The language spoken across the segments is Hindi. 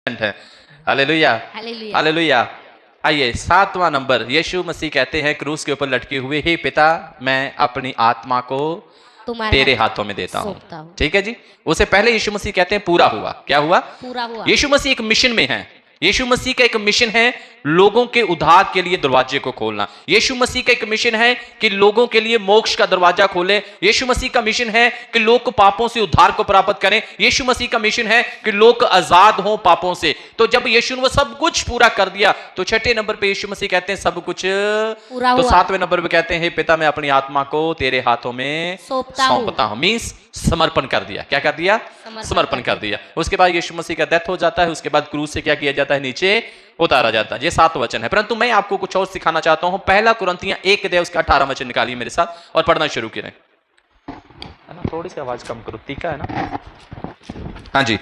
है। Hallelujah, hallelujah. हालेलुया। आइए 7वां नंबर, यीशु मसीह कहते हैं क्रूस के ऊपर लटके हुए, हे पिता मैं अपनी आत्मा को तुम्हारे तेरे हाथों में देता हूं। सौंपता हूं। ठीक है जी। उससे पहले यीशु मसीह कहते हैं पूरा हुआ। क्या हुआ? पूरा हुआ। यीशु मसीह एक मिशन में है। यीशु मसीह का एक मिशन है लोगों के उद्धार के लिए दरवाजे को खोलना। यीशु मसीह का एक मिशन है कि लोगों के लिए मोक्ष का दरवाजा खोले। यीशु मसीह का मिशन है कि लोग पापों से उद्धार को प्राप्त करें। यीशु मसीह का मिशन है कि लोग आजाद हों पापों से। तो जब यीशु ने वो सब कुछ पूरा कर दिया तो छठे नंबर पे यीशु मसीह कहते हैं सब कुछ पूरा तो हुआ। 7वें नंबर पे कहते हैं पिता मैं अपनी आत्मा को तेरे हाथों में सौंपता हूं। मींस समर्पण कर दिया। क्या कर दिया? समर्पण कर दिया। उसके बाद यीशु मसीह का डेथ हो जाता है। उसके बाद क्रूस से क्या किया जाता है? नीचे उतारा जाता है। ये 7 वचन है। परंतु मैं आपको कुछ और सिखाना चाहता हूं। पहला कुरिन्थियों 1 अध्याय उसका 18 वचन निकालिए मेरे साथ और पढ़ना शुरू करें। है ना, थोड़ी सी आवाज कम करो, तीखा है ना। हाँ जी,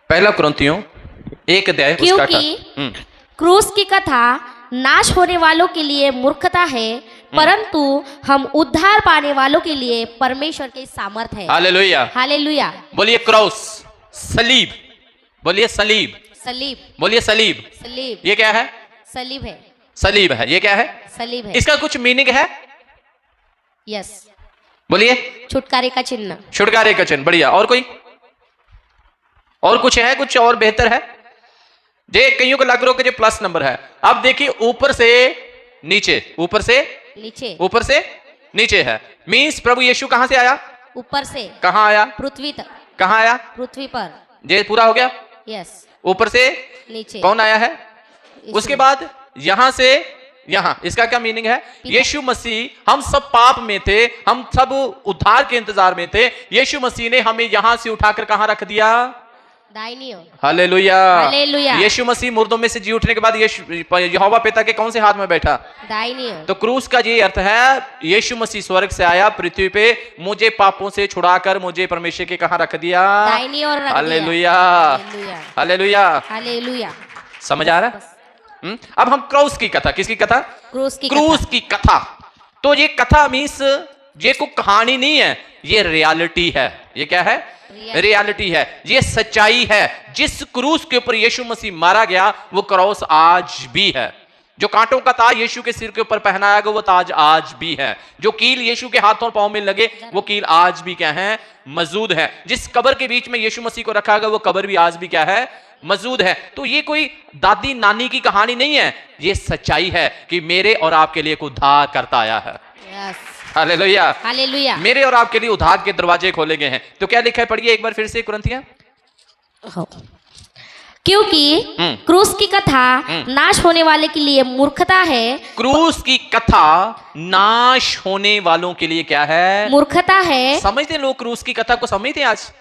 पहला कुरिन्थियों 1 अध्याय उसका क्योंकि क्रूस की कथा नाश होने वालों के लिए मूर्खता है, परंतु हम उद्धार पाने वालों के लिए परमेश्वर के सामर्थ्य है। Hallelujah, hallelujah. बोलिए क्रॉस, सलीब, बोलिए सलीब, सलीब, बोलिए सलीब। सलीब, ये क्या है? सलीब है। सलीब है। ये क्या है? सलीब है। इसका कुछ मीनिंग है? यस, बोलिए। छुटकारे का चिन्ह। छुटकारे का चिन्ह। बढ़िया। और कोई और कुछ है? कुछ और बेहतर है? जे कईयों को लग रहा हो कि जो प्लस नंबर है। अब देखिए ऊपर से नीचे, ऊपर से नीचे, ऊपर से नीचे है। मींस प्रभु यीशु कहां से आया? ऊपर से कहां आया? पृथ्वी तक, कहां आया? पृथ्वी पर। ये पूरा हो गया। यस, ऊपर से नीचे। कौन आया है? यीशु। उसके बाद यहां से यहां, इसका क्या मीनिंग है? यीशु मसीह, हम सब पाप में थे, हम सब उद्धार के इंतजार में थे। यीशु मसीह ने हमें यहां से उठाकर कहां रख दिया? दाहिनी ओर। Hallelujah, hallelujah. यीशु मसीह मुर्दों में से जी उठने के बाद यहोवा पिता के कौन से हाथ में बैठा? दाहिनी ओर। तो क्रूस का ये अर्थ है यीशु मसीह स्वर्ग से आया पृथ्वी पे, मुझे पापों से छुड़ाकर मुझे परमेश्वर के कहां रख दिया? दाहिनी ओर रख दिया। Hallelujah, hallelujah, hallelujah. हालेलुया। समझ आ रहा है? अब हम क्रूस की कथा, किसकी कथा? क्रूस की क्रूस की कथा। तो ये कथा मीन्स ये कोई कहानी नहीं है, ये रियलिटी है। ये क्या है? रियलिटी है। ये सच्चाई है। जिस क्रूस के ऊपर यीशु मसीह मारा गया वो क्रॉस आज भी है। जो कांटों का ताज यीशु के सिर के ऊपर पहनाया गया वो ताज आज भी है। जो कील यीशु के हाथों पांव में लगे वो कील आज भी क्या है? मौजूद है। जिस कब्र के बीच में यीशु मसीह को रखा गया वो कब्र भी आज भी क्या है? मौजूद है। तो ये कोई दादी नानी की कहानी नहीं है, ये सच्चाई है कि मेरे और आपके लिए एक उद्धार करता आया है। Yes, hallelujah, hallelujah. मेरे और आपके लिए उद्धार के दरवाजे खोले गए हैं। तो क्या लिखा है? पढ़िए एक बार फिर से कुरिन्थियों। क्योंकि क्रूस की कथा नाश होने वाले के लिए मूर्खता है। क्रूस की कथा नाश होने वालों के लिए क्या है? मूर्खता है। समझते हैं लोग क्रूस की कथा को? समझते हैं आज?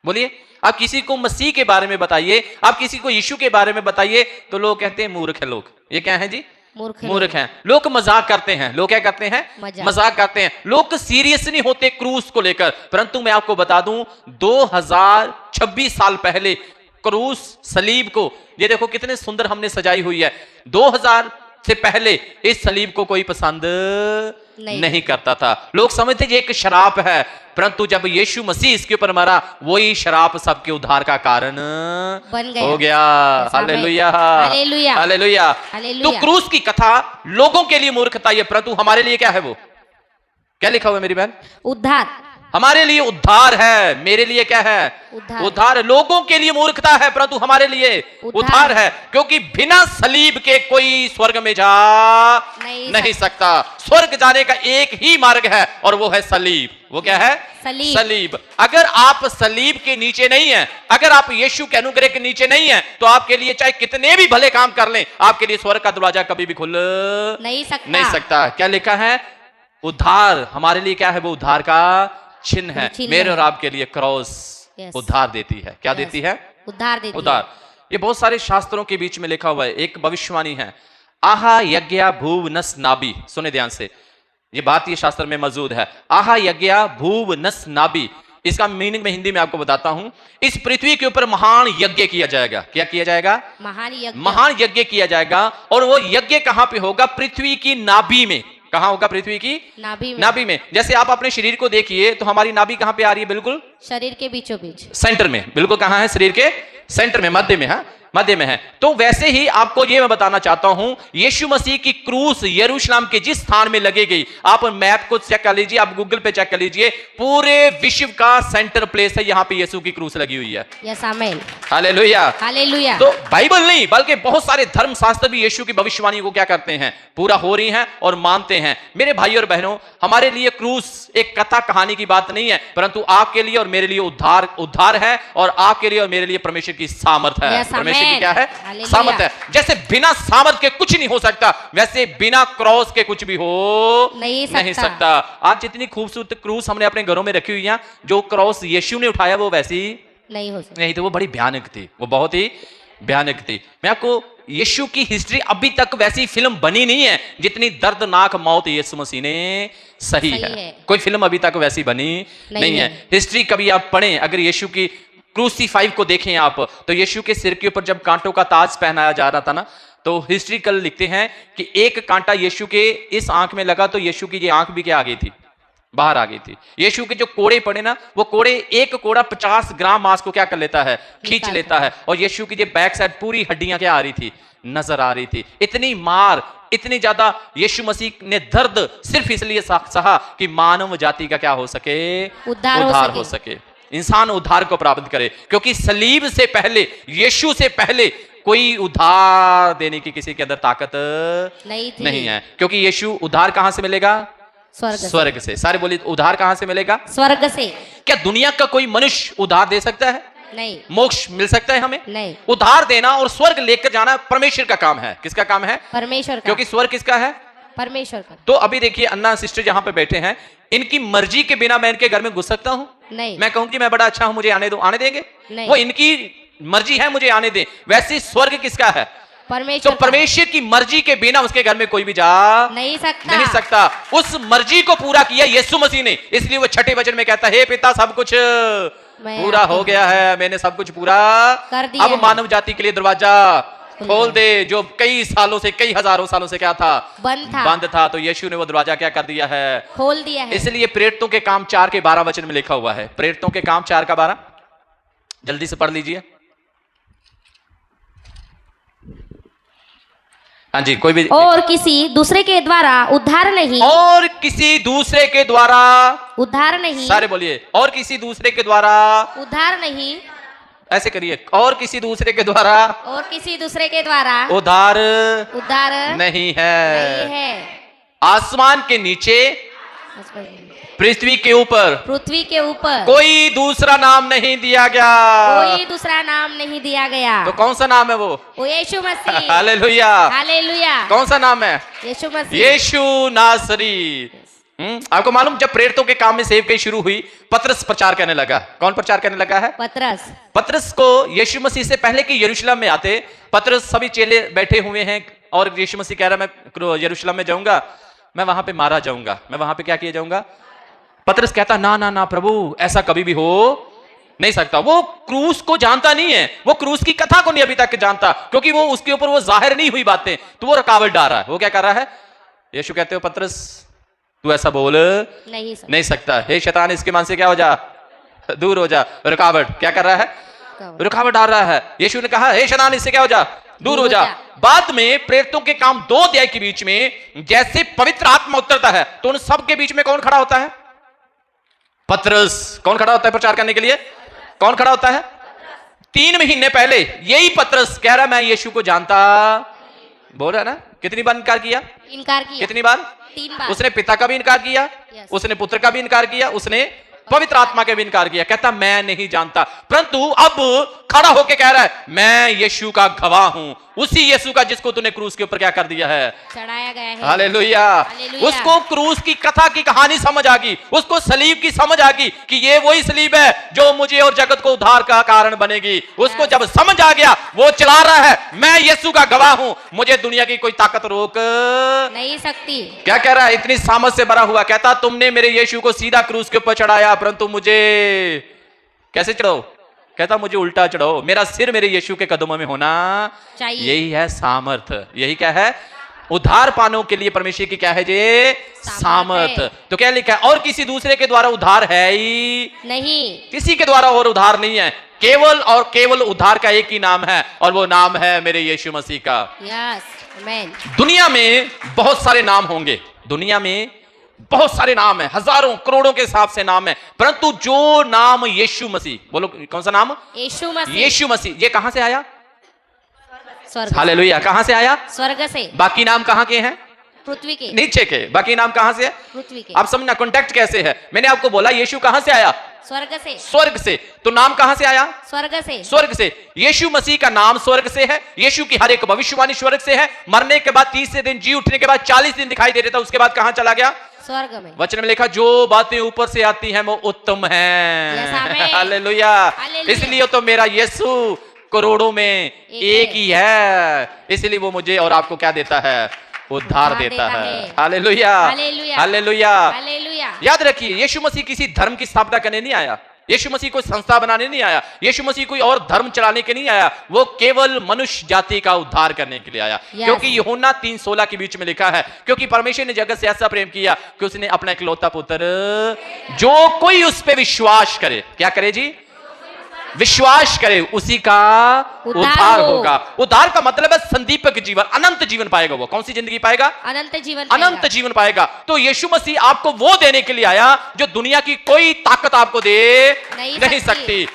बोलिए। आप किसी को मसीह के बारे में बताइए, आप किसी को यीशु के बारे में बताइए तो लोग कहते हैं मूर्ख है लोग। ये क्या है जी? मूर्ख हैं। लोग मजाक करते हैं। लोग क्या करते हैं? मजाक करते हैं। लोग सीरियस नहीं होते क्रूस को लेकर। परंतु मैं आपको बता दूं 2026 साल पहले क्रूस सलीब को, ये देखो कितने सुंदर हमने सजाई हुई है। 2000 से पहले इस सलीब को कोई पसंद नहीं करता था। लोग समझते ये एक शराप है। परंतु जब यीशु मसीह इसके ऊपर मरा वही शराप सबके उद्धार का कारण बन गया। हो गया। Hallelujah, hallelujah, hallelujah. हालेलुया। तो क्रूस की कथा लोगों के लिए मूर्खता है, परंतु हमारे लिए क्या है? वो क्या लिखा हुआ है मेरी बहन? उद्धार। हमारे लिए उद्धार है। मेरे लिए क्या है? उद्धार है। लोगों के लिए मूर्खता है परंतु हमारे लिए उद्धार है। क्योंकि बिना सलीब के कोई स्वर्ग में जा नहीं सकता। स्वर्ग जाने का एक ही मार्ग है और वो है सलीब। वो क्या है? सलीब। अगर आप सलीब के नीचे नहीं है, अगर आप यीशु के अनुग्रह के नीचे नहीं है तो आपके लिए चाहे कितने भी भले काम कर लें आपके लिए स्वर्ग का दरवाजा कभी भी खुल नहीं सकता। क्या लिखा है? उद्धार हमारे लिए क्या है? वो उद्धार का चिन्ह है। मेरे और आपके लिए क्रॉस उद्धार देती है। क्या देती है? उद्धार देती है। ये बहुत सारे शास्त्रों के बीच में लिखा हुआ है। एक भविष्यवाणी है, आहा यज्ञ भूव नस नाभि। सुने ध्यान से, ये बात ये शास्त्र में मौजूद है। आहा यज्ञ भूव नस नाभि। इसका मीनिंग मैं हिंदी में आपको बताता हूं। इस पृथ्वी के ऊपर महान यज्ञ किया जाएगा। क्या किया जाएगा? महान यज्ञ किया जाएगा। और वो यज्ञ कहां पे होगा? पृथ्वी की नाभि में। कहां होगा? पृथ्वी की नाभि में। जैसे आप अपने शरीर को देखिए तो हमारी नाभि कहां पे आ रही है? बिल्कुल शरीर के बीचों बीच, सेंटर में। बिल्कुल कहां है? शरीर के सेंटर में, मध्य में, हाँ मध्य में है। तो वैसे ही आपको ये मैं बताना चाहता हूं, यीशु मसीह की क्रूस यरूशलेम के जिस स्थान में लगी गई, आप मैप को चेक कर लीजिए, आप गूगल पे चेक कर लीजिए, पूरे विश्व का सेंटर प्लेस है, यहां पे यीशु की क्रूस लगी हुई है। Yes amen, hallelujah, hallelujah. तो बाइबल नहीं बल्कि बहुत सारे धर्म शास्त्र भी यीशु की भविष्यवाणी को क्या करते हैं, पूरा हो रही हैं और मानते हैं। मेरे भाई और बहनों, हमारे लिए क्रूस एक कथा कहानी की बात नहीं है, परंतु आपके लिए और मेरे लिए उद्धार है, और आपके लिए और मेरे लिए परमेश्वर की सामर्थ है। परमेश्वर की क्या है? सामर्थ है। जैसे बिना सामर्थ के कुछ नहीं हो सकता, वैसे बिना क्रॉस के कुछ भी हो नहीं सकता। आज जितनी खूबसूरत क्रूस हमने अपने घरों में रखी हुई है, जो क्रॉस यीशु ने उठाया वो वैसी नहीं हो सकती, नहीं तो वो बड़ी भयानक थी, वो बहुत ही भयानक थी। मैं आपको यीशु की हिस्ट्री, अभी तक वैसी फिल्म बनी नहीं है जितनी दर्दनाक मौत यीशु मसीह ने सही है। कोई फिल्म अभी तक वैसी बनी नहीं है। हिस्ट्री कभी आप पढ़ें, अगर यीशु की क्रूसीफाई को देखें आप, तो यीशु के सिर के ऊपर जब कांटों का ताज पहनाया जा रहा था ना, तो हिस्ट्रिकल लिखते हैं कि एक कांटा यीशु के इस आंख में लगा तो यीशु की ये आंख भी क्या आ गई थी, बाहर आ गई थी। यीशु के जो कोड़े पड़े ना, वो कोड़े, एक कोड़ा 50 ग्राम मांस को क्या कर लेता है, खींच लेता है। और यीशु की जो बैक साइड पूरी हड्डियां क्या आ रही थी, नजर आ रही थी। इतनी मार, इतनी ज्यादा यीशु मसीह ने दर्द सिर्फ इसलिए सहा कि मानव जाति का क्या हो सके, उद्धार हो सके, इंसान उद्धार को प्राप्त करे। क्योंकि सलीब से पहले, यीशु से पहले कोई उद्धार देने की किसी के अंदर ताकत नहीं है। क्योंकि यीशु उद्धार कहां से मिलेगा? स्वर्ग से। सारे बोलिए, उद्धार कहां से मिलेगा? स्वर्ग से। क्या दुनिया का कोई मनुष्य उद्धार दे सकता है? नहीं। मोक्ष मिल सकता है हमें? नहीं। उद्धार देना और स्वर्ग लेकर जाना परमेश्वर का काम है। किसका काम है? परमेश्वर का। क्योंकि स्वर्ग किसका है? परमेश्वर का। तो अभी देखिए, अन्ना सिस्टर जहां पे बैठे हैं, इनकी मर्जी के बिना मैं इनके घर में घुस सकता हूं? नहीं। मैं कहूं कि मैं बड़ा अच्छा हूं, मुझे आने दो, आने देंगे? नहीं। वो इनकी मर्जी है, मुझे आने दे। वैसे स्वर्ग किसका है? परमेश्वर। तो परमेश्वर की मर्जी के बिना उसके घर में कोई भी जा नहीं सकता। उस मर्जी को पूरा किया यीशु मसीह ने, इसलिए वो छठे वचन में कहता है, हे पिता, सब कुछ पूरा हो गया है, मैंने सब कुछ पूरा कर दिया। अब मानव जाति के लिए दरवाजा खोल दे, जो कई सालों से, कई हजारों सालों से क्या था, बंद था। तो यीशु ने वो दरवाजा क्या कर दिया है, खोल दिया है। इसलिए प्रेरितों के काम 4 के 12 वचन में लिखा हुआ है। प्रेरितों के काम 4 का 12, जल्दी से पढ़ लीजिए। हाँ जी, कोई भी। और किसी दूसरे के द्वारा उद्धार नहीं, और किसी दूसरे के द्वारा उद्धार नहीं। सारे बोलिए, और किसी दूसरे के द्वारा उद्धार नहीं। ऐसे करिए, और किसी दूसरे के द्वारा, और किसी दूसरे के द्वारा उद्धार नहीं है। आसमान के नीचे, पृथ्वी के ऊपर कोई दूसरा नाम नहीं दिया गया। तो कौन सा नाम है वो यीशु मसीह। Hallelujah, hallelujah. कौन सा नाम है? यीशु मसीह, यीशु नासरी। आपको मालूम, जब प्रेरितों के काम में सेवकाई शुरू हुई, पतरस प्रचार करने लगा। कौन प्रचार करने लगा है? पतरस को यीशु मसीह से पहले कि यरूशलेम में आते, पतरस सभी चेले बैठे हुए हैं और यीशु मसीह कह रहा है, मैं यरूशलेम में जाऊंगा, मैं वहां पे मारा जाऊंगा, मैं वहां पे क्या किया जाऊंगा। पतरस कहता, ना ना ना प्रभु, ऐसा कभी भी हो नहीं सकता। वो क्रूस को जानता नहीं है, वो क्रूस की कथा को नहीं अभी तक जानता, क्योंकि वो उसके ऊपर वो जाहिर नहीं हुई बातें, तो वो रुकावट डाल रहा है। वो क्या कर रहा है? यीशु कहते हो, पतरस तू ऐसा बोल नहीं सकता। हे शैतान, इसके मन से क्या हो जा, दूर हो जा। रुकावट क्या कर रहा है? रुकावट डाल रहा है। यीशु ने कहा, हे शैतान, इससे क्या हो जा, दूर हो जा। बाद में प्रेरितों के काम 2 अध्याय के बीच में जैसे पवित्र आत्मा उतरता है, तो उन सब के बीच में कौन खड़ा होता है? पतरस। कौन खड़ा होता है प्रचार करने के लिए? कौन खड़ा होता है? 3 महीने पहले यही पतरस कह रहा, मैं यीशु को जानता। बोल रहा ना, कितनी बार इनकार किया? कितनी बार? 3 बार। उसने पिता का भी इनकार किया, उसने पुत्र का भी इनकार किया, उसने पवित्र आत्मा का भी इनकार किया। कहता, मैं नहीं जानता। परंतु अब खड़ा होकर कह रहा है, मैं यीशु का गवाह हूं, उसी यीशु का जिसको तूने क्रूस के ऊपर क्या कर दिया है, चढ़ाया गया है। हालेलुया। उसको क्रूस की कथा की कहानी समझ आ गई, उसको सलीब की समझ आ गई कि ये वही सलीब है जो मुझे और जगत को उद्धार का कारण बनेगी। उसको जब समझ आ गया, वो चला रहा है, मैं यीशु का गवाह हूं, मुझे दुनिया की कोई ताकत रोक नहीं सकती। क्या कह रहा है? इतनी सामर्थ से भरा हुआ कहता, तुमने मेरे यीशु को सीधा क्रूस के ऊपर चढ़ाया, परंतु मुझे कैसे चढ़ाओ? कहता, मुझे उल्टा चढ़ाओ, मेरा सिर मेरे यीशु के कदमों में होना चाहिए। यही है सामर्थ। यही क्या है? उद्धार पाने के लिए परमेश्वर की क्या है जे सामर्थ। तो क्या लिखा है, और किसी दूसरे के द्वारा उद्धार है ही नहीं, किसी के द्वारा और उद्धार नहीं है, केवल और केवल उद्धार का एक ही नाम है, और वो नाम है मेरे यीशु मसीह का। यस, आमेन। दुनिया में बहुत सारे नाम होंगे, दुनिया में बहुत सारे नाम है, हजारों करोड़ों के हिसाब से नाम है, परंतु जो नाम यीशु मसीह, बोलो कौन सा नाम? यीशु मसीह। यीशु मसीह। ये कहां से आया? स्वर्ग। हालेलुया। कहां से आया? स्वर्ग से। बाकी नाम कहां के हैं? पृथ्वी के नीचे के। बाकी नाम कहां से है? पृथ्वी के। आप समझना कॉन्टेक्ट कैसे है। मैंने आपको बोला यीशु कहां से आया? स्वर्ग से। स्वर्ग से। तो नाम कहां से आया? स्वर्ग से। स्वर्ग से। यीशु मसीह का नाम स्वर्ग से है, यीशु की हर एक भविष्यवाणी स्वर्ग से है। मरने के बाद 30 दिन, जी उठने के बाद 40 दिन दिखाई दे रहा था, उसके बाद कहां चला गया? स्वर्ग में। वचन में लिखा, जो बातें ऊपर से आती हैं वो उत्तम हैं। हालेलुया। इसलिए तो मेरा यीशु करोड़ों में एक ही है, इसलिए वो मुझे और आपको क्या देता है? उद्धार देता है। Hallelujah, hallelujah, hallelujah. याद रखिए, यीशु मसीह किसी धर्म की स्थापना करने नहीं आया, यीशु मसीह कोई संस्था बनाने नहीं आया, यीशु मसीह कोई और धर्म चलाने के नहीं आया, वो केवल मनुष्य जाति का उद्धार करने के लिए आया। क्योंकि यूहन्ना 3:16 के बीच में लिखा है, क्योंकि परमेश्वर ने जगत से ऐसा प्रेम किया कि उसने अपना इकलौता पुत्र, जो कोई उस पे विश्वास करे, क्या करे जी? विश्वास करे, उसी का उद्धार होगा। उद्धार का मतलब है संदीपक जीवन, अनंत जीवन पाएगा। वो कौन सी जिंदगी पाएगा? अनंत जीवन। अनंत जीवन पाएगा। तो यीशु मसीह आपको वो देने के लिए आया जो दुनिया की कोई ताकत आपको दे नहीं सकती।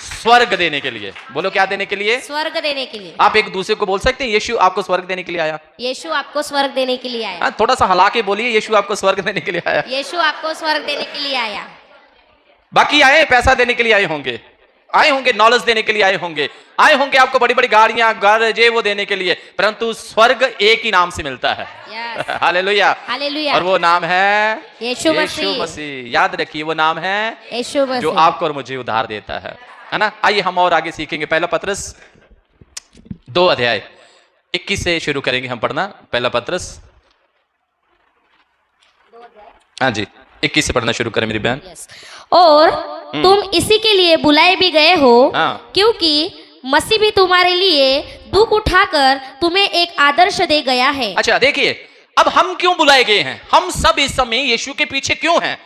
स्वर्ग देने के लिए। बोलो क्या देने के लिए? स्वर्ग देने के लिए। आप एक दूसरे को बोल सकते हैं, यीशु आपको स्वर्ग देने के लिए आया। यीशु आपको स्वर्ग देने के लिए आया। थोड़ा सा हला के बोलिए, यीशु आपको स्वर्ग देने के लिए आया। यीशु आपको स्वर्ग देने के लिए आया। बाकी आए पैसा देने के लिए आए होंगे, आए होंगे नॉलेज देने के लिए आए होंगे आपको बड़ी बड़ी गाड़ियां घर जे वो देने के लिए, परंतु स्वर्ग एक ही नाम से मिलता है। Hallelujah, hallelujah. और वो नाम है यीशु मसीह। याद रखिए, वो नाम है यीशु मसीह, जो आपको और मुझे उद्धार देता है ना। आइए हम और आगे सीखेंगे। पहला पत्रस 2 अध्याय 21 से शुरू करेंगे हम पढ़ना। पहला पत्रस, हाँ जी, 21 से पढ़ना शुरू करें मेरी बहन। और तुम इसी के लिए बुलाए भी गए हो, क्योंकि मसीह भी तुम्हारे लिए दुख उठाकर तुम्हें एक आदर्श दे गया है। अच्छा देखिए, अब हम क्यों बुलाए गए हैं? हम सब इस समय यीशु के पीछे क्यों हैं?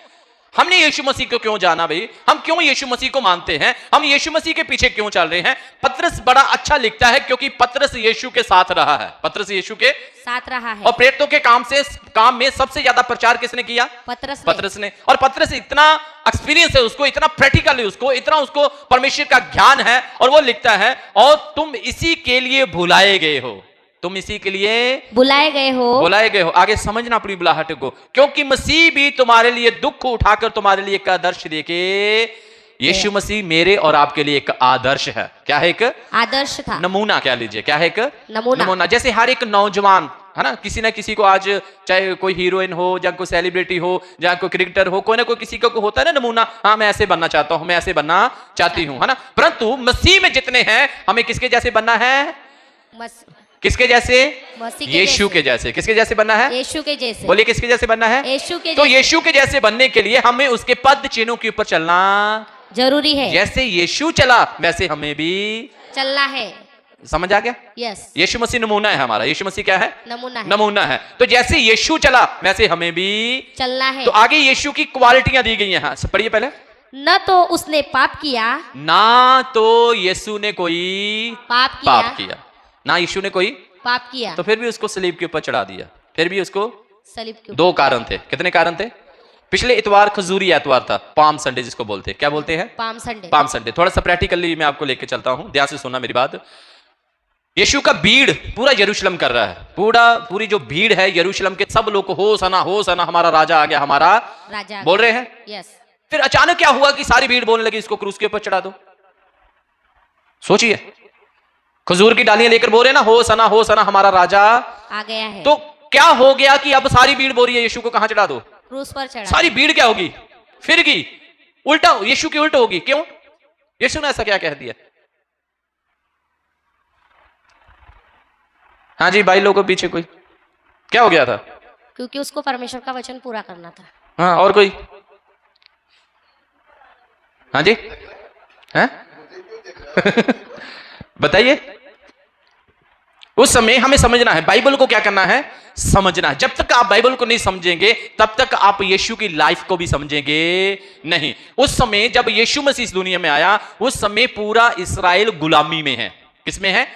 हमने यीशु मसीह को क्यों जाना भाई? हम क्यों यीशु मसीह को मानते हैं? हम यीशु मसीह के पीछे क्यों चल रहे हैं? पत्रस बड़ा अच्छा लिखता है, क्योंकि पत्रस यीशु के साथ रहा है। पत्रस यीशु के साथ रहा है। और प्रेरितों के काम में सबसे ज्यादा प्रचार किसने किया? पत्रस ने। और पत्रस इतना एक्सपीरियंस है उसको, इतना प्रैक्टिकल है उसको, इतना उसको परमेश्वर का ज्ञान है, और वो लिखता है, और तुम इसी के लिए बुलाए गए हो। तुम इसी के लिए बुलाए गए हो। आगे समझना अपनी बुलाहट को, क्योंकि मसीह भी तुम्हारे लिए दुख उठाकर तुम्हारे लिए एक आदर्श देके, यीशु मसीह मेरे और आपके लिए एक आदर्श है। क्या है? एक आदर्श था, नमूना। क्या लीजिए, क्या है? एक नमूना। जैसे हर एक नौजवान है ना, किसी ना किसी को आज, चाहे कोई हीरोइन हो, या कोई सेलिब्रिटी हो, या कोई क्रिकेटर हो, कोई ना कोई किसी को होता है ना नमूना, हाँ मैं ऐसे बनना चाहता हूं, मैं ऐसे बनना चाहती हूं, है ना। परंतु मसीह में जितने हैं, हमें किसके जैसे बनना है? किसके जैसे? यीशु के जैसे। किसके जैसे बनना है? यीशु के जैसे। बोलिए किसके जैसे बनना है? यीशु के। तो यीशु के जैसे बनने के लिए हमें उसके पद चिन्हों के ऊपर चलना जरूरी है। जैसे यीशु चला वैसे हमें भी चलना है। समझ आ गया? यस। यीशु मसीह नमूना है हमारा। यीशु मसीह क्या है? नमूना है। तो जैसे यीशु चला वैसे हमें भी चलना है। तो आगे यीशु की क्वालिटियां दी गई हैं। हाँ, पढ़िए पहले। न तो उसने पाप किया, ना तो यीशु ने कोई पाप किया, ना यीशु ने कोई पाप किया, तो फिर भी उसको सलीब के ऊपर चढ़ा दिया। फिर भी उसको सलीब के ऊपर। 2 कारण थे। कितने कारण थे? पिछले इतवार खजूरी एतवार था, पाम संडे जिसको बोलते हैं। क्या बोलते हैं? Palm Sunday. थोड़ा सा प्रैक्टिकली मैं आपको लेके चलता हूं, ध्यान से सुनना मेरी बात। यीशु का भीड़ पूरा यरूशलेम कर रहा है, पूरी जो भीड़ है यरूशलेम के सब लोग होसाना, हमारा राजा आ गया, हमारा राजा बोल रहे हैं। यस। फिर अचानक क्या हुआ कि सारी भीड़ बोलने लगी, इसको क्रूस के ऊपर चढ़ा दो। सोचिए, खजूर की डालियां लेकर बोल रहे ना, होसाना हमारा राजा आ गया है। तो क्या हो गया कि अब सारी भीड़ बोल रही है यीशु को कहां चढ़ा दो? क्रूस पर चढ़ा। सारी भीड़ क्या होगी? फिर की उल्टा, यीशु की उल्टा होगी। क्यों? यीशु ने ऐसा क्या कह दिया? हाँ जी, भाई लोगों पीछे कोई क्या हो गया था? क्योंकि उसको परमेश्वर का वचन पूरा करना था। हाँ, और कोई? हाँ जी, हैं? बताइए। उस समय हमें समझना है, बाइबल को क्या करना है, समझना है। जब तक आप बाइबल को नहीं समझेंगे तब तक आप यीशु की लाइफ को भी समझेंगे नहीं। उस समय जब यीशु मसीह इस दुनिया में आया, उस समय पूरा इस्राएल गुलामी में है। किसमें है?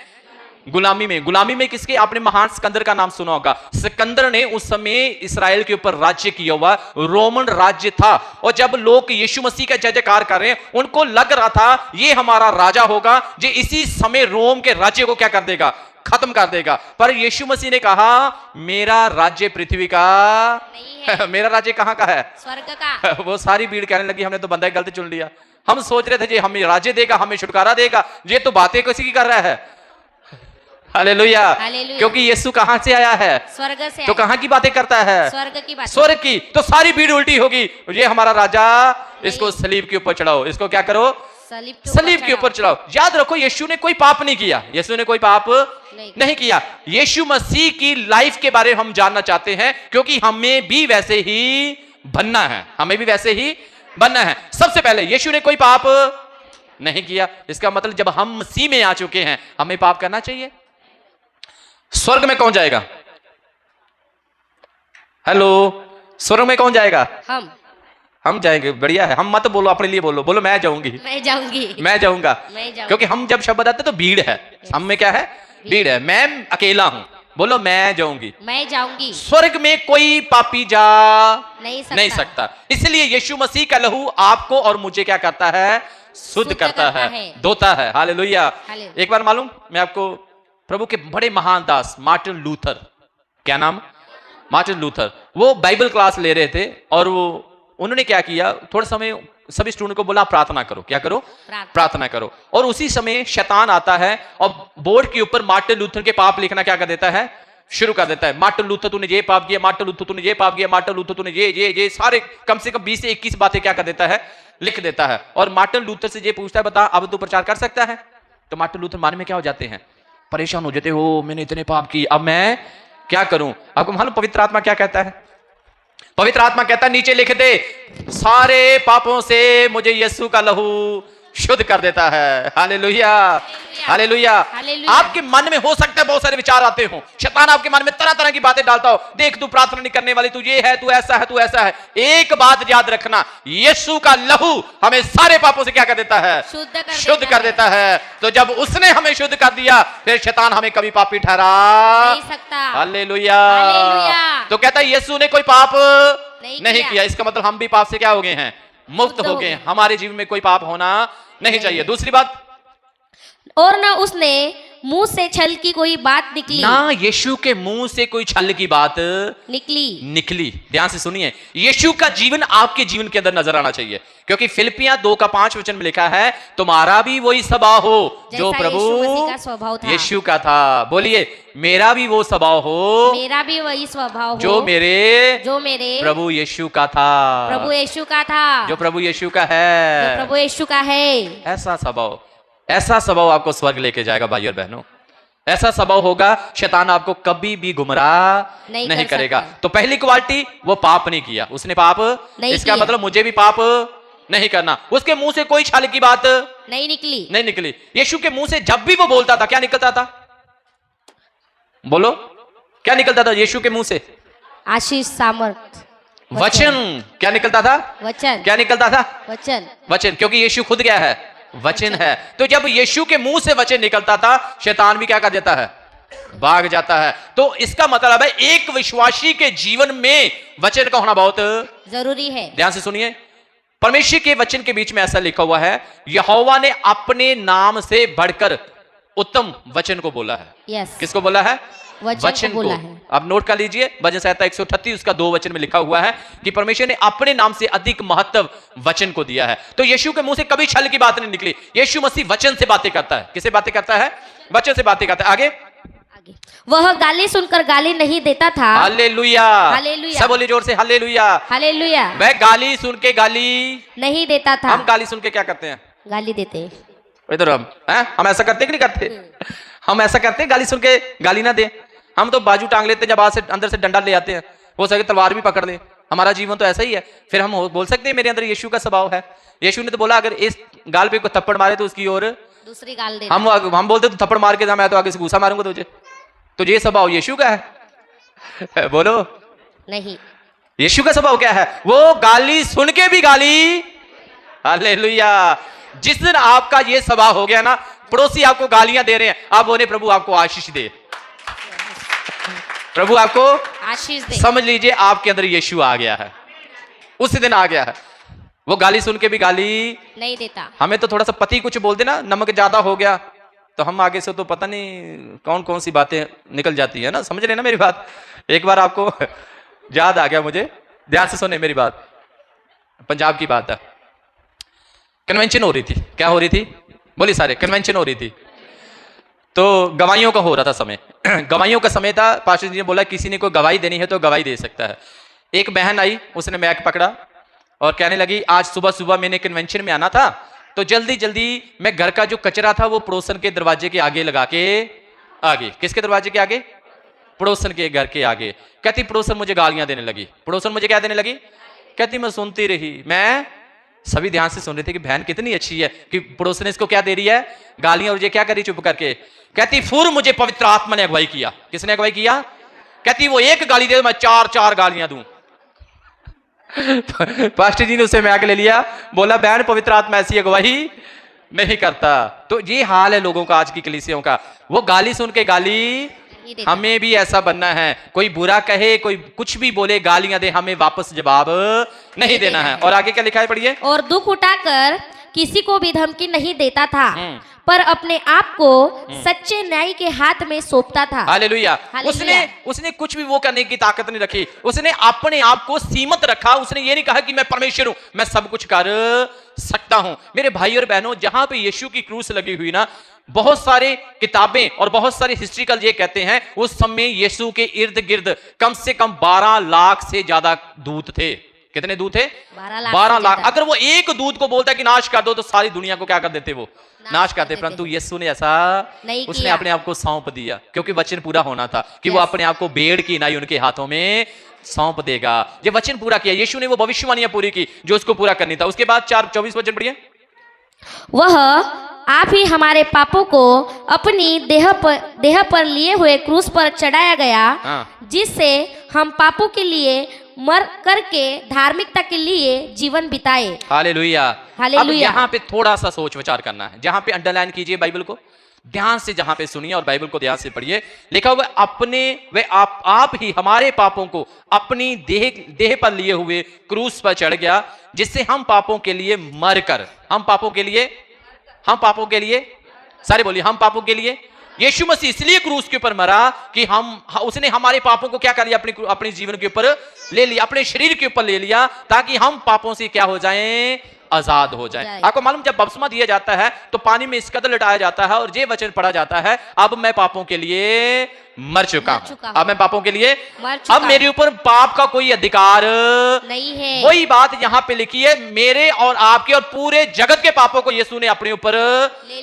गुलामी में। गुलामी में किसके? आपने महान सिकंदर का नाम सुना होगा। सिकंदर ने उस समय इस्राएल के ऊपर राज्य किया हुआ, रोमन राज्य था। और जब लोग यीशु मसीह का जय जयकार कर रहे हैं, उनको लग रहा था ये हमारा राजा होगा जो इसी समय रोम के राज्य को क्या कर देगा, खत्म कर देगा। पर यीशु मसीह ने कहा मेरा राज्य पृथ्वी का नहीं है। मेरा राज्य कहां का है? स्वर्ग का। वो सारी भीड़ कहने लगी हमने तो बंदा गलत चुन लिया, हम सोच रहे थे जी हमें राज्य देगा, हमें छुटकारा देगा, ये तो बातें किसी की कर रहा है। हालेलुया। क्योंकि यीशु कहां से आया है? स्वर्ग से। तो कहां की बातें करता है? स्वर्ग की बात। स्वर्ग की। तो सारी भीड़ उल्टी होगी, ये हमारा राजा, इसको सलीब के ऊपर चढ़ाओ, इसको क्या करो, सलीब के ऊपर चढ़ाओ। याद रखो यीशु ने कोई पाप नहीं किया, यीशु ने कोई पाप नहीं किया। यीशु मसीह की लाइफ के बारे में हम जानना चाहते हैं, क्योंकि हमें भी वैसे ही बनना है, हमें भी वैसे ही बनना है। सबसे पहले यीशु ने कोई पाप नहीं किया, इसका मतलब जब हम मसीह में आ चुके हैं हमें पाप करना चाहिए। स्वर्ग में कौन जाएगा? हेलो, स्वर्ग में कौन जाएगा? हम जाएंगे। बढ़िया है, हम मत बोलो, अपने लिए बोलो, बोलो मैं जाऊंगी, मैं जाऊंगी, मैं जाऊंगा। क्योंकि हम जब शब्द आते तो भीड़ है, हम में क्या है? भीड़ है। मैं अकेला हूं, बोलो मैं जाऊंगी, मैं जाऊंगी। स्वर्ग में कोई पापी जा नहीं सकता। इसलिए यीशु मसीह का लहू आपको और मुझे क्या करता है? शुद्ध करता है, धोता है। हालेलुया। एक बार मालूम, मैं आपको प्रभु के बड़े महान दास मार्टिन लूथर, क्या नाम? Martin Luther. वो बाइबल क्लास ले रहे थे और वो उन्होंने क्या किया, थोड़ा समय सभी स्टूडेंट को बोला प्रार्थना करो। क्या करो? प्रार्थना करो। और उसी समय शैतान आता है और बोर्ड के ऊपर मार्टिन लूथर के पाप लिखना क्या कर देता है? शुरू कर देता है। मार्टिन लूथर तूने ये पाप किया, मार्टिन लूथर तूने ये पाप किया, मार्टिन लूथर तूने ये सारे कम से कम 20 से 21 बातें क्या कर देता है? लिख देता है। और मार्टिन लूथर से ये पूछता है बता अब तू प्रचार कर सकता है? तो मार्टिन लूथर मन में क्या हो जाते हैं? परेशान हो जाते हो, मैंने इतने पाप किए, अब मैं क्या करूं? आपको मालूम पवित्र आत्मा क्या कहता है? पवित्र आत्मा कहता है नीचे लिख दे, सारे पापों से मुझे यीशु का लहू शुद्ध कर देता है। Hallelujah, hallelujah. आपके मन में हो सकता है बहुत सारे विचार आते हो, शैतान आपके मन में तरह तरह की बातें डालता हो, देख तू प्रार्थना नहीं करने वाली, तू ये है, तू ऐसा है, तू ऐसा है। एक बात याद रखना, यीशु का लहू हमें सारे पापों से क्या कर देता है? शुद्ध कर देता है। तो जब उसने हमें शुद्ध कर दिया, फिर शैतान हमें कभी पापी ठहरा नहीं सकता। हालेलुया। तो कहता है यीशु ने कोई पाप नहीं किया, इसका मतलब हम भी पाप से क्या हो गए हैं? मुक्त हो गए। हमारे जीवन में कोई पाप होना नहीं चाहिए। दूसरी बात, और ना उसने मुंह से छल की कोई बात निकली, ना यीशु के मुंह से कोई छल की बात निकली। ध्यान से सुनिए, यीशु का जीवन आपके जीवन के अंदर नजर आना चाहिए, क्योंकि फिलिपियां 2:5 में लिखा है तुम्हारा भी वही स्वभाव हो जो प्रभु यीशु का था। बोलिए मेरा भी वो स्वभाव हो, मेरा भी वही स्वभाव हो जो मेरे प्रभु यीशु का था, प्रभु यीशु का था, जो प्रभु यीशु का है, प्रभु यीशु का है। ऐसा स्वभाव, ऐसा स्वभाव आपको स्वर्ग लेके जाएगा भाई और बहनों। ऐसा स्वभाव होगा, शैतान आपको कभी भी गुमराह नहीं करेगा। तो पहली क्वालिटी, वो पाप नहीं किया, उसने पाप नहीं इसका किया। मतलब मुझे भी पाप नहीं करना। उसके मुंह से कोई छल की बात नहीं निकली। यीशु के मुंह से जब भी वो बोलता था क्या निकलता था? बोलो क्या निकलता था यीशु के मुंह से? आशीष, सामर्थ, वचन। क्या निकलता था? वचन। क्या निकलता था? वचन। क्योंकि यीशु खुद क्या है? वचन है। तो जब यीशु के मुंह से वचन निकलता था, शैतान भी क्या कर देता है? भाग जाता है। तो इसका मतलब है एक विश्वासी के जीवन में वचन का होना बहुत जरूरी है। ध्यान से सुनिए, परमेश्वर के वचन के बीच में ऐसा लिखा हुआ है, यहोवा ने अपने नाम से बढ़कर उत्तम वचन को बोला है। किसको बोला है? वचन को। अब नोट कर लीजिए, भजन संहिता 138 उसका 2 वचन में लिखा हुआ है कि परमेश्वर ने अपने नाम से अधिक महत्व वचन को दिया है। तो यीशु के मुंह से कभी छल की बात नहीं निकली। यीशु मसीह वचन से बातें करता है। किससे बातें करता है? वचन से बातें करता है। आगे, वह गाली सुनकर गाली नहीं देता था। Hallelujah, hallelujah. सब बोलिए जोर से, हालेलुया, हालेलुया। वह गाली सुन के गाली नहीं देता था। हम गाली सुन के क्या करते हैं? गाली देते हैं। इधर हम ऐसा करते कि नहीं करते? हम ऐसा करते हैं, गाली सुन के गाली ना दे। हम तो बाजू टांग लेते हैं, जब अंदर से डंडा ले आते हैं, हो सके तलवार भी पकड़ ले। हमारा जीवन तो ऐसा ही है। फिर हम बोल सकते हैं मेरे अंदर यीशु का स्वभाव है। यीशु ने तो बोला अगर इस गाल पे कोई थप्पड़ मारे तो उसकी और दूसरी गाल दे। हम बोलते तो थप्पड़ मार के मैं तो आगे से घूसा मारूंगा तुझे। तो ये स्वभाव यीशु का है? बोलो, नहीं। यीशु का स्वभाव क्या है? वो गाली सुन के भी गाली, हालेलुया। जिस दिन आपका ये स्वभाव हो गया ना, पड़ोसी आपको गालियां दे रहे हैं, आप बोले प्रभु आपको आशीष दे, प्रभु आपको आशीष दे। समझ लीजिए आपके अंदर यीशु आ गया है, उस दिन आ गया है। वो गाली सुन के भी गाली नहीं देता। हमें तो थोड़ा सा पति कुछ बोल देना, नमक ज्यादा हो गया, तो हम आगे से तो पता नहीं कौन कौन सी बातें निकल जाती है ना, समझ रहे ना मेरी बात। एक बार आपको याद आ गया, मुझे ध्यान से सुने मेरी बात, पंजाब की बात है। कन्वेंशन हो रही थी, क्या हो रही थी? बोली सारे, कन्वेंशन हो रही थी। तो गवाहियों का हो रहा था समय, गवाहियों का समय था। पास्टर जी ने बोला किसी ने कोई गवाही देनी है तो गवाही दे सकता है। एक बहन आई, उसने मैक पकड़ा और कहने लगी आज सुबह सुबह मैंने कन्वेंशन में आना था, तो जल्दी जल्दी मैं घर का जो कचरा था वो पड़ोसन के दरवाजे के आगे लगा के आ गई। किसके दरवाजे के आगे? पड़ोसन के घर के आगे। कहती पड़ोसन मुझे गालियां देने लगी। पड़ोसन मुझे क्या देने लगी? कहती मैं सुनती रही, मैं सभी ध्यान से सुन रहे थे कि बहन कितनी अच्छी है कि पड़ोसन इसको क्या दे रही है, गालियां, और ये क्या करी चुप करके। कहती फिर मुझे पवित्र आत्मा ने अगुवाई किया। किसने अगुवाई किया? कहती वो एक गाली दे मैं चार चार गालियां दूं। पास्टर जी ने उसे मैक ले लिया, बोला बहन पवित्र आत्मा ऐसी अगुवाई नहीं करता। तो ये हाल है लोगों का आज की कलीसियों का, वो गाली सुन के गाली। हमें भी ऐसा बनना है, कोई बुरा कहे कोई कुछ भी बोले, गालियां दे, हमें वापस जवाब नहीं देना है। और आगे क्या लिखा है, पढ़िए। और दुख उठाकर किसी को भी धमकी नहीं देता था, पर अपने आप को सच्चे न्याय के हाथ में सौंपता था। हालेलुया। उसने कुछ भी वो करने की ताकत नहीं रखी, उसने अपने आप को सीमित रखा। उसने ये नहीं कहा कि मैं परमेश्वर हूं, मैं सब कुछ कर सकता हूं। मेरे भाई और बहनों, जहां पे यीशु की क्रूस लगी हुई ना, बहुत सारे किताबें और बहुत सारे हिस्ट्रिकल ये कहते हैं उस समय यीशु के इर्द गिर्द कम से कम 12 लाख से ज्यादा दूत थे। कितने दूत थे? 12 लाख। अगर वो एक दूत को बोलता कि नाश कर दो तो सारी दुनिया को क्या कर देते? वो नाश करते। परंतु यीशु ने ऐसा नहीं, उसने अपने आप को सौंप दिया, क्योंकि वचन पूरा होना था कि वो अपने आप को भेड़ की नाई उनके हाथों में सौंप देगा। ये वचन पूरा किया यीशु ने, वो भविष्यवाणियां पूरी की जो उसको पूरा करनी था। उसके बाद 4:24 वचन पढ़िए। वह आप ही हमारे पापों को अपनी देह पर लिए हुए क्रूस पर चढ़ाया गया, जिससे हम पापों के लिए मर करके धार्मिकता के लिए जीवन बिताए। हालेलुया। हालेलुया। अब यहाँ पे थोड़ा सा सोच विचार करना है, जहां पे अंडरलाइन कीजिए बाइबल को ध्यान से, जहां पे सुनिए और बाइबल को ध्यान से पढ़िए। लिखा हुआ आप ही हमारे पापों को अपनी देह पर लिए हुए क्रूस पर चढ़ गया, जिससे हम पापों के लिए मरकर, हम पापों के लिए सारे बोलिए, हम पापों के लिए। यीशु मसीह इसलिए क्रूस के ऊपर मरा कि उसने हमारे पापों को क्या कर लिया, अपने जीवन के ऊपर ले लिया, अपने शरीर के ऊपर ले लिया, ताकि हम पापों से क्या हो जाएं? आजाद हो जाए। आपको मालूम, जब बपतिस्मा दिया जाता है तो पानी में इस कदर लटाया जाता है और ये वचन पढ़ा जाता है, अब मैं पापों के लिए मर चुका हूं। अब मैं पापों के लिए, अब मेरे ऊपर पाप का कोई अधिकार नहीं है। वही बात यहां पे लिखी है, मेरे और आपके और पूरे जगत के पापों को यीशु ने अपने ऊपर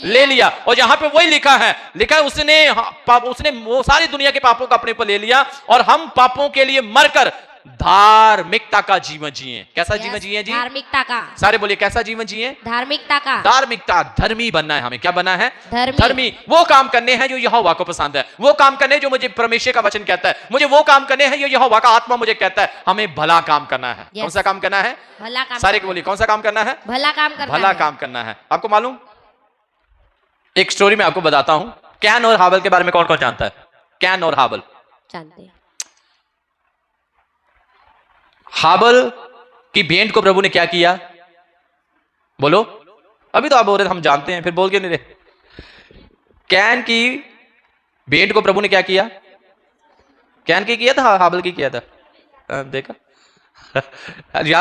ले लिया। और यहां पे वही लिखा है उसने वो सारी दुनिया के पापों को अपने ऊपर ले लिया, और हम पापों के लिए मरकर धार्मिकता का जीवन जिए। कैसा जीवन जिए जी? धार्मिकता का। सारे बोलिए, कैसा जीवन जिए? धार्मिकता का। धार्मिकता, धर्मी बनना है हमें। क्या बनना है? धर्मी। वो काम करने हैं जो यहोवा को पसंद है, वो काम करने जो मुझे परमेश्वर का वचन कहता है, मुझे वो काम करने हैं जो यहोवा का आत्मा मुझे कहता है। हमें भला काम करना है। कौन सा काम करना है? भला काम। सारे बोलिए, कौन सा काम करना है? भला काम करना। भला काम करना है। आपको मालूम, एक स्टोरी में आपको बताता हूं। कैन और हाबल के बारे में कौन कौन जानता है? कैन और हाबल जानते हैं। हाबल की भेंट को प्रभु ने क्या किया? बोलो, अभी तो आप बोल रहे हम जानते हैं, फिर बोल के नहीं रहे। कैन की भेंट को प्रभु ने क्या किया? कैन की किया था, हाबल की किया था? देखा?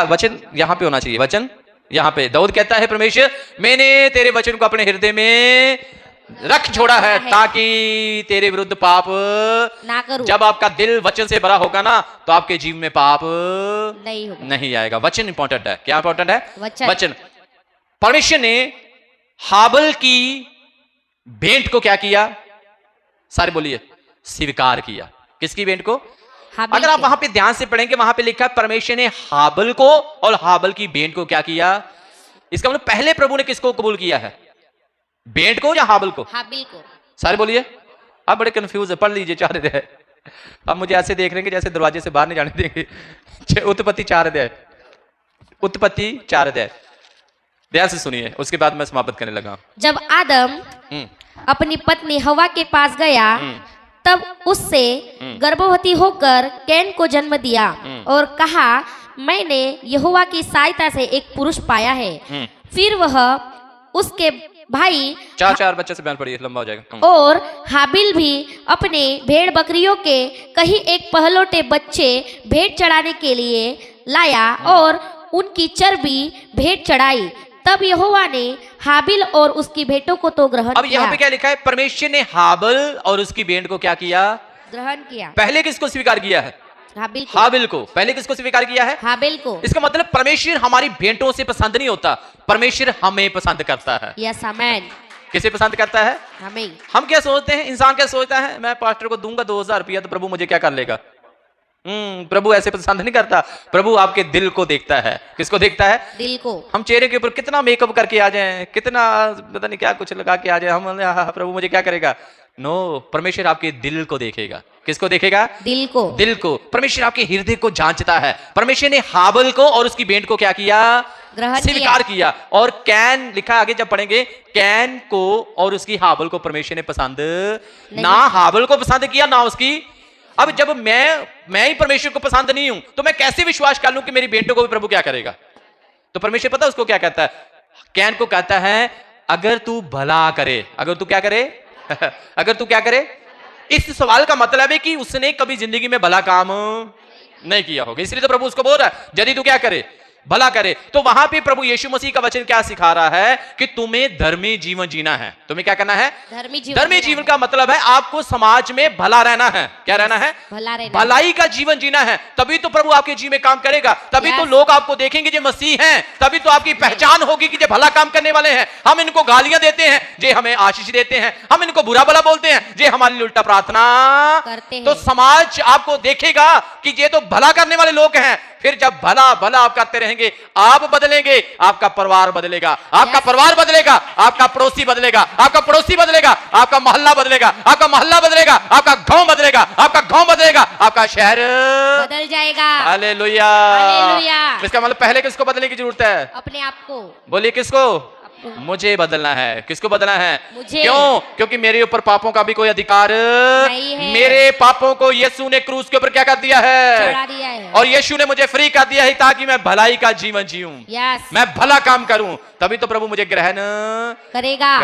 वचन यहां पे होना चाहिए, वचन यहां पे। दाऊद कहता है परमेश्वर मैंने तेरे वचन को अपने हृदय में रख छोड़ा है ताकि तेरे विरुद्ध पाप ना करूं। जब आपका दिल वचन से भरा होगा ना, तो आपके जीवन में पाप नहीं आएगा। वचन इंपॉर्टेंट है। क्या इंपॉर्टेंट है? वचन। परमेश्वर ने हाबल की भेंट को क्या किया? सारे बोलिए, स्वीकार किया। किसकी भेंट को? अगर आप वहां पे ध्यान से पढ़ेंगे, वहां पे लिखा है परमेश्वर ने हाबल को और हाबल की भेंट को क्या किया। इसका मतलब पहले प्रभु ने किसको कबूल किया है? भेंट को या हाबल को? हाबिल को। सारे बोलिए, आप बड़े कंफ्यूज है, पढ़ लीजिए 4 अध्याय। अब मुझे ऐसे देख रहे हैं कि जैसे दरवाजे से बाहर नहीं जाने देंगे। उत्पत्ति 4 अध्याय, उत्पत्ति 4 अध्याय, ध्यान से सुनिए, उसके बाद मैं समाप्त करने लगा। जब आदम अपनी पत्नी हवा के पास गया तब उससे गर्भवती होकर कैन को जन्म दिया और कहा, मैंने यहोवा की सहायता से एक पुरुष पाया है। फिर वह उसके भाई 4 बच्चे से बयान पढ़िए, लंबा हो जाएगा। और हाबिल भी अपने भेड़ बकरियों के कहीं एक पहलौठे बच्चे भेंट चढ़ाने के लिए लाया और उनकी चर्बी भेंट चढ़ाई। तब यहोवा ने हाबिल और उसकी भेंटों को तो ग्रहण अब यहाँ पे क्या लिखा है? परमेश्वर ने हाबिल और उसकी भेंट को क्या किया? ग्रहण किया। पहले किसको स्वीकार किया है? हाबिल को। पहले किसको स्वीकार किया है? हाबिल को। इसका मतलब परमेश्वर हमारी भेंटों से पसंद नहीं होता, परमेश्वर हमें पसंद करता है। Yes amen. किसे पसंद करता है? हमें। हम क्या सोचते हैं, इंसान क्या सोचता है, मैं पास्टर को दूंगा 2000 रुपया तो प्रभु मुझे क्या कर लेगा? प्रभु ऐसे पसंद नहीं करता। प्रभु आपके दिल को देखता है। किसको देखता है? दिल को। हम चेहरे के ऊपर कितना मेकअप करके आ जाएं, कितना पता नहीं क्या कुछ लगा के आ जाए, हम प्रभु मुझे क्या करेगा? नो, परमेश्वर आपके दिल को देखेगा। किसको देखेगा? दिल को। दिल को। परमेश्वर आपके हृदय को जांचता है। परमेश्वर ने हाबिल को और उसकी भेंट को क्या किया? स्वीकार किया। और कैन लिखा आगे जब पढ़ेंगे, कैन को और उसकी हाबिल को परमेश्वर ने पसंद ना हाबिल को पसंद किया ना उसकी। अब जब मैं ही परमेश्वर को पसंद नहीं हूं तो मैं कैसे विश्वास कर लूं कि मेरी बेटों को भी प्रभु क्या करेगा? तो परमेश्वर पता उसको क्या कहता है? कैन को कहता है, अगर तू भला करे, अगर तू क्या करे अगर तू क्या करे। इस सवाल का मतलब है कि उसने कभी जिंदगी में भला काम नहीं किया होगा, इसलिए तो प्रभु उसको बोल रहा है यदि तू क्या करे, भला करे। तो वहां पे प्रभु यीशु मसीह का वचन क्या सिखा रहा है कि तुम्हें धर्मी जीवन जीना है। तुम्हें क्या करना है? धर्मी जीवन का मतलब है आपको समाज में भला रहना है। क्या रहना है? भलाई का जीवन जीना है। तभी तो प्रभु आपके जीवन में काम करेगा, तभी तो लोग आपको देखेंगे जो मसीह हैं, तभी तो आपकी पहचान होगी कि जो भला काम करने वाले हैं। हम इनको गालियां देते हैं, जे हमें आशीष देते हैं, हम इनको बुरा भला बोलते हैं, जे हमारे लिए उल्टा प्रार्थना करते हैं। तो समाज आपको देखेगा कि ये तो भला करने वाले लोग हैं। फिर जब भला भला आप करते रहेंगे, आप बदलेंगे, आपका परिवार बदलेगा, आपका परिवार बदलेगा, आपका पड़ोसी बदलेगा, आपका पड़ोसी बदलेगा, आपका मोहल्ला बदलेगा, आपका मोहल्ला बदलेगा, आपका गांव बदलेगा, आपका गांव बदलेगा, आपका शहर बदल जाएगा। हालेलुया। इसका मतलब पहले किसको बदलने की जरूरत है? अपने आप को। बोलिए किसको? मुझे बदलना है। किसको बदलना है? मुझे। क्यों? क्योंकि मेरे ऊपर पापों का भी कोई अधिकार नहीं है। मेरे पापों को यीशु ने क्रूस के ऊपर क्या कर दिया है? चढ़ा दिया है। और यीशु ने मुझे फ्री कर दिया है ताकि मैं भलाई का जीवन जीऊं। मैं भला काम करूं, तभी तो प्रभु मुझे ग्रहण करेगा।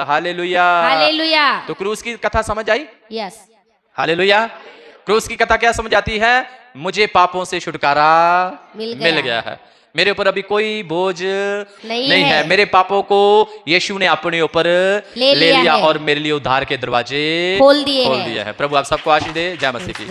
हालेलुया। हालेलुया। तो क्रूस की कथा समझ आई? यस। हालेलुया। क्रूस की कथा क्या समझ आती है? मुझे पापों से छुटकारा मिल गया है। मेरे ऊपर अभी कोई बोझ नहीं है। मेरे पापों को यीशु ने अपने ऊपर ले लिया और मेरे लिए उद्धार के दरवाजे खोल दिए हैं। प्रभु आप सबको आशीष दे। जय मसीह की।